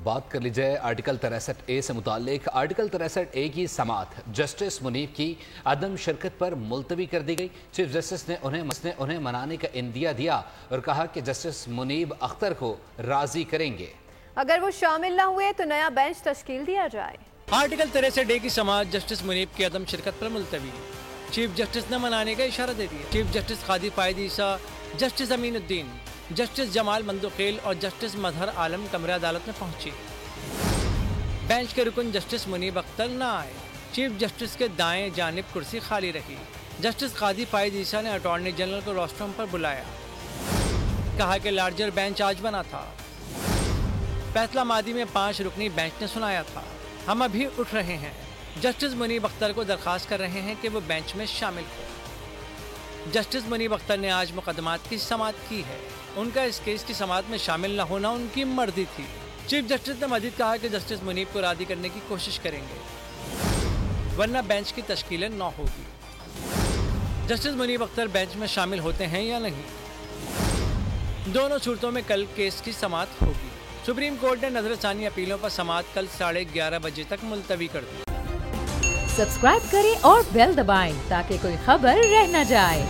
बात कर लीजिए आर्टिकल 63A से मुतालिक। आर्टिकल 63A की समाअत जस्टिस मुनीब की अदम शिरकत पर मुलतवी कर दी गई। चीफ जस्टिस ने उन्हें मनाने का इंदिया दिया और कहा कि जस्टिस मुनीब अख्तर को राजी करेंगे। अगर वो शामिल न हुए तो नया बेंच तश्कील दिया जाए। आर्टिकल 63A की समाअत जस्टिस मुनीब की अदम शिरकत पर मुलतवी। चीफ जस्टिस ने मनाने का इशारा दे दिया। चीफ जस्टिस कादी फायद ईसा, जस्टिस अमीनुद्दीन, जस्टिस जमाल मंदुखेल और जस्टिस मजहर आलम कमरे अदालत में पहुंची। बेंच के रुकन जस्टिस मुनीब अख्तर न आए। चीफ जस्टिस के दाएं जानिब कुर्सी खाली रही। जस्टिस कादी फायद ईसा ने अटॉर्नी जनरल को रोस्ट्रम पर बुलाया। कहा कि लार्जर बेंच आज बना था। फैसला मादी में 5 रुकनी बेंच ने सुनाया था। हम अभी उठ रहे हैं। जस्टिस मुनीब अख्तर को दरख्वास्त कर रहे हैं कि वो बेंच में शामिल हो। जस्टिस मुनीब अख्तर ने आज मुकदमात की समाअत की है। उनका इस केस की समाअत में शामिल न होना उनकी मर्जी थी। चीफ जस्टिस ने मजीद कहा कि जस्टिस मुनीब को राजी करने की कोशिश करेंगे, वरना बेंच की तश्कील न होगी। जस्टिस मुनीब अख्तर बेंच में शामिल होते हैं या नहीं, दोनों सूरतों में कल केस की समाअत होगी। सुप्रीम कोर्ट ने नजरसानी अपीलों पर समाअत कल 11:30 बजे तक मुलतवी कर दी। सब्सक्राइब करें और बेल दबाएं ताकि कोई खबर रह न जाए।